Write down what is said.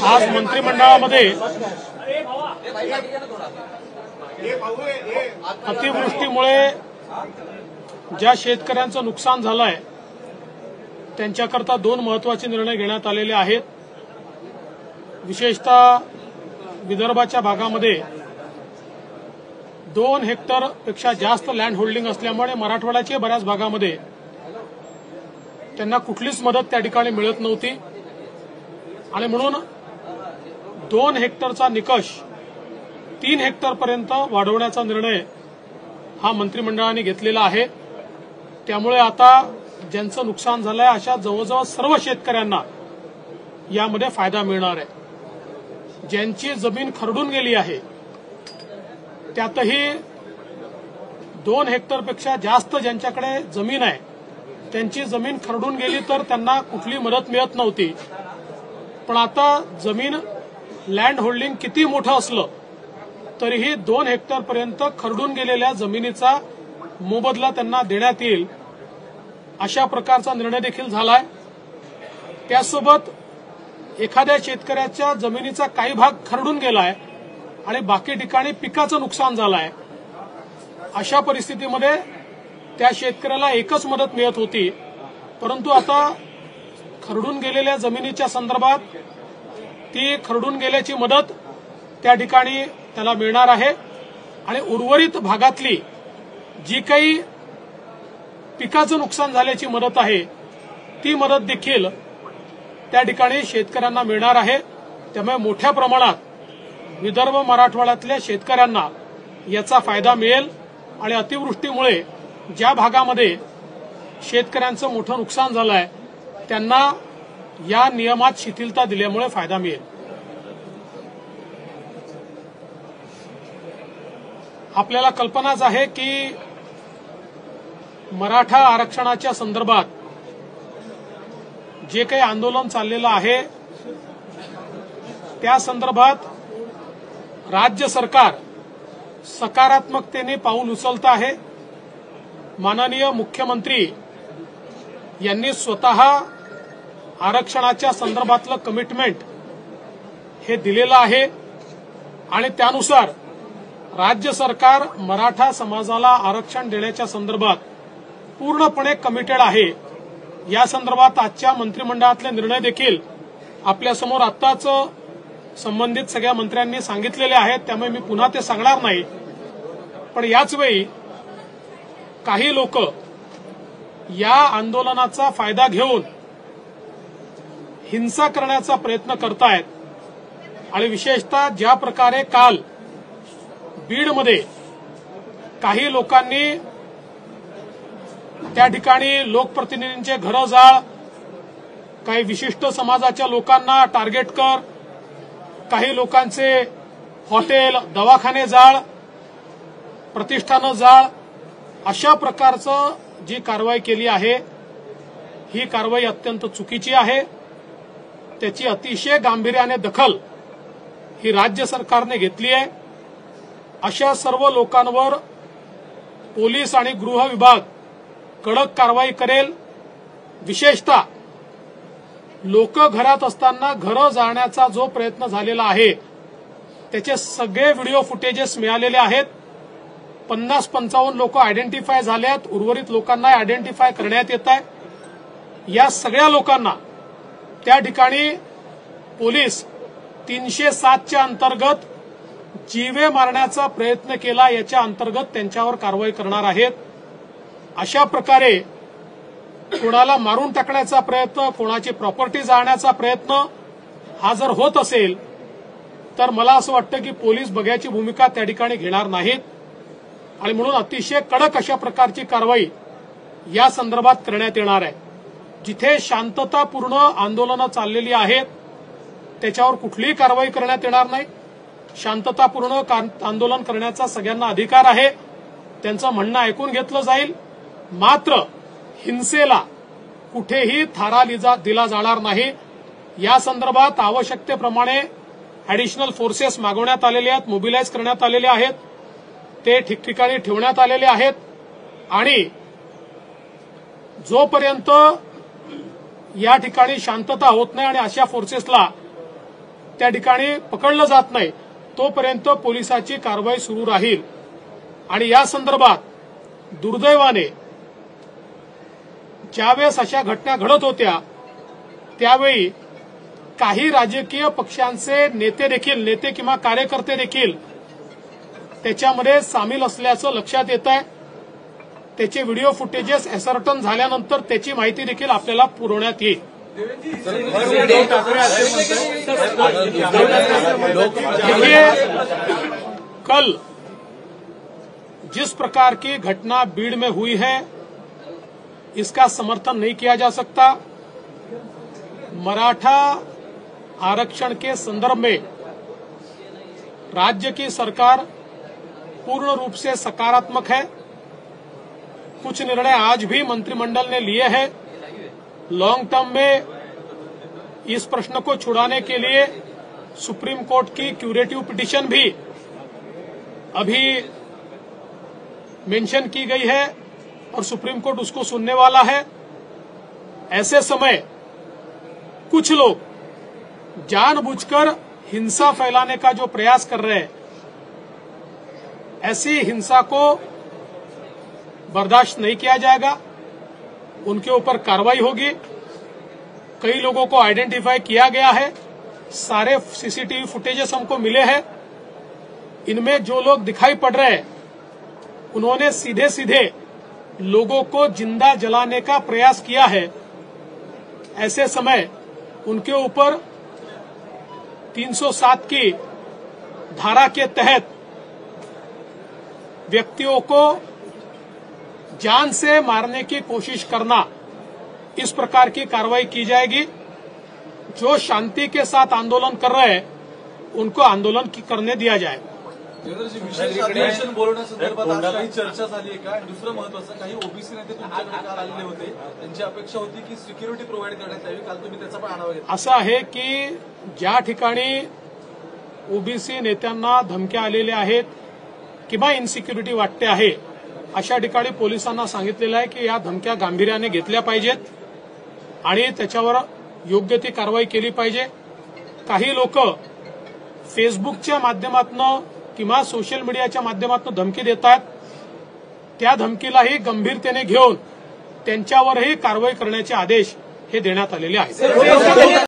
आज मंत्रिमंडळामध्ये अतिवृष्टीमुळे ज्या शेतकऱ्यांचं नुकसान झालंय त्यांच्याकरता दोन महत्त्वाचे निर्णय घेण्यात आलेले आहेत। विशेषतः विदर्भाच्या भागामध्ये 2 हेक्टरपेक्षा जास्त लँड होल्डिंग असल्यामुळे मराठवाड्याच्या बऱ्याच भागामध्ये त्यांना कुठलीच मदत त्या ठिकाणी मिळत नव्हती आणि म्हणून 2 हेक्टरचा निकष 3 हेक्टरपर्यंत वाढवण्याचा निर्णय हा मंत्रिमंडळाने घेतलेला आहे। त्यामुळे आता ज्यांचं नुकसान झालंय अशा जवळजवळ सर्व शेतकऱ्यांना यामध्ये फायदा मिळणार आहे। ज्यांची जमीन खरडून गेली आहे त्यातही 2 हेक्टरपेक्षा जास्त ज्यांच्याकडे जमीन आहे त्यांची जमीन खरडून गेली तर त्यांना कुठली मदत मिळत नव्हती। पण आता जमीन लँड होल्डिंग किती मोठं असलं तरीही 2 हेक्टरपर्यंत खरडून गेलेल्या जमिनीचा मोबदला त्यांना देण्यात येईल अशा प्रकारचा निर्णय देखील झालाय। त्यासोबत एखाद्या शेतकऱ्याच्या जमिनीचा काही भाग खरडून गेलाय आणि बाकी ठिकाणी पिकाचं नुकसान झालंय, अशा परिस्थितीमध्ये त्या शेतकऱ्याला एकच मदत मिळत होती, परंतु आता खरडून गेलेल्या जमिनीच्या संदर्भात ती खरडून गेल्याची मदत त्या ठिकाणी त्याला मिळणार आहे आणि उर्वरित भागातली जी काही पिकाचं नुकसान झाल्याची मदत आहे ती मदत देखील त्या ठिकाणी शेतकऱ्यांना मिळणार आहे। त्यामुळे मोठ्या प्रमाणात विदर्भ मराठवाड्यातल्या शेतकऱ्यांना याचा फायदा मिळेल आणि अतिवृष्टीमुळे ज्या भागामध्ये शेतकऱ्यांचं मोठं नुकसान झालंय त्यांना या नियमात शिथिलता दिल्यामुळे फायदा मिळेल। आपल्याला कल्पनाच आहे की मराठा आरक्षणाच्या संदर्भात जे काही आंदोलन चाललेलं आहे त्या संदर्भात राज्य सरकार सकारात्मकतेने पाऊल उचलत आहे। माननीय मुख्यमंत्री यांनी स्वतः आरक्षणाच्या संदर्भातलं कमिटमेंट हे दिलेलं आहे आणि त्यानुसार राज्य सरकार मराठा समाजाला आरक्षण देण्याच्या संदर्भात पूर्णपणे कमिटेड आहे। या संदर्भात आजच्या मंत्रिमंडळातले निर्णय देखील आपल्यासमोर आत्ताच संबंधित सगळ्या मंत्र्यांनी सांगितलेले आहेत, त्यामुळे मी पुन्हा ते सांगणार नाही। पण याच वेळी काही लोक या आंदोलनाचा फायदा घेऊन हिंसा करण्याचा प्रयत्न करतायत आणि विशेषतः ज्या प्रकारे काल बीडमध्ये काही लोकांनी त्या ठिकाणी लोकप्रतिनिधींचे घरं जाळ, काही विशिष्ट समाजाच्या लोकांना टार्गेट कर, काही लोकांचे हॉटेल दवाखाने जाळ, प्रतिष्ठानं जाळ, अशा प्रकारचं जी कारवाई केली आहे ही कारवाई अत्यंत चुकीची आहे। त्याची अतिशय गांभीर्याने दखल ही राज्य सरकारने घेतली आहे। अशा सर्व लोकांवर पोलीस आणि गृह विभाग कडक कारवाई करेल। विशेषतः लोक घरात असताना घरं जाळण्याचा जो प्रयत्न झालेला आहे त्याचे सगळे व्हिडिओ फुटेजेस मिळालेले आहेत। 50-55 लोक आयडेंटिफाय झाले आहेत, उर्वरित लोकांना आयडेंटिफाय करण्यात येत आहे। या सगळ्या लोकांना त्या ठिकाणी पोलीस 307च्या अंतर्गत जीवे मारण्याचा प्रयत्न केला याच्या अंतर्गत त्यांच्यावर कारवाई करणार आहेत। अशा प्रकारे कोणाला मारून टाकण्याचा प्रयत्न, कोणाची प्रॉपर्टी जाळण्याचा प्रयत्न हा जर होत असेल तर मला असं वाटतं की पोलीस बघ्याची भूमिका त्या ठिकाणी घेणार नाहीत आणि म्हणून अतिशय कडक अशा प्रकारची कारवाई या संदर्भात करण्यात येणार आहे। जिथे शांततापूर्ण आंदोलनं चाललेली आहेत त्याच्यावर कुठलीही कारवाई करण्यात येणार नाही। शांततापूर्ण आंदोलन करण्याचा सगळ्यांना अधिकार आहे, त्यांचं म्हणणं ऐकून घेतलं जाईल, मात्र हिंसेला कुठेही थारा दिला जाणार नाही। या संदर्भात आवश्यकतेप्रमाणे ऍडिशनल फोर्सेस मागवण्यात आलेले आहेत, मोबिलाइज करण्यात आलेले आहेत ते ठिकठिकाणी ठेवण्यात आलेले आहेत आणि जोपर्यंत या ठिकाणी शांतता होत नाही आणि अशा फोर्सेसला त्या ठिकाणी पकडलं जात नाही तोपर्यंत पोलिसाची कारवाई सुरू राहील। आणि या संदर्भात दुर्दैवाने ज्यावेळेस अशा घटना घडत होत्या त्यावेळी काही राजकीय पक्षांचे नेते किंवा कार्यकर्ते देखील त्याच्यामध्ये सामील असल्याचं लक्षात येत आहे। त्याचे व्हिडिओ फुटेजेस असर्टन झाल्यानंतर त्याची माहिती देखील आपल्याला पुरवण्यात येईल। देखिए, कल जिस प्रकार की घटना बीड़ में हुई है इसका समर्थन नहीं किया जा सकता। मराठा आरक्षण के संदर्भ में राज्य की सरकार पूर्ण रूप से सकारात्मक है। कुछ निर्णय आज भी मंत्रिमंडल ने लिए हैं। लॉन्ग टर्म में इस प्रश्न को छुड़ाने के लिए सुप्रीम कोर्ट की क्यूरेटिव पिटीशन भी अभी मेंशन की गई है और सुप्रीम कोर्ट उसको सुनने वाला है। ऐसे समय कुछ लोग जानबूझकर हिंसा फैलाने का जो प्रयास कर रहे हैं, ऐसी हिंसा को बर्दाश्त नहीं किया जाएगा। उनके ऊपर कार्रवाई होगी। कई लोगों को आइडेंटिफाई किया गया है। सारे सीसीटीवी फुटेजेस हमको मिले हैं। इनमें जो लोग दिखाई पड़ रहे हैं उन्होंने सीधे सीधे लोगों को जिंदा जलाने का प्रयास किया है। ऐसे समय उनके ऊपर 307 की धारा के तहत व्यक्तियों को जान से मारने की कोशिश करना, इस प्रकार की कार्रवाई की जाएगी। जो शांति के साथ आंदोलन कर रहे हैं उनको आंदोलन करने दिया जाएगा। विशेष अधिवेशन बोलवण्यासंदर्भात आज काही चर्चा झाली आहे का? दुसरं महत्त्वाचं, काही ओबीसी नेते तुमच्याकडे काल आलेले होते, त्यांची अपेक्षा होती की सिक्युरिटी प्रोव्हाइड करण्यात यावी। काल तुम्ही त्याचा पण आढावा घेतला। असं आहे की ज्या ठिकाणी ओबीसी नेत्यांना धमक्या आलेल्या आहेत किंवा इनसिक्युरिटी वाटते आहे अशा ठिकाणी पोलिसांना सांगितलेलं आहे की या धमक्या गांभीर्याने घेतल्या पाहिजेत आणि त्याच्यावर योग्य ती कारवाई केली पाहिजे। काही लोक फेसबुकच्या माध्यमातून किंवा सोशल मीडियाच्या माध्यमातून धमकी देतात। त्या धमकीलाही गंभीरतेने घेऊन त्यांच्यावरही कारवाई करण्याचे आदेश हे देण्यात आलेले आहेत।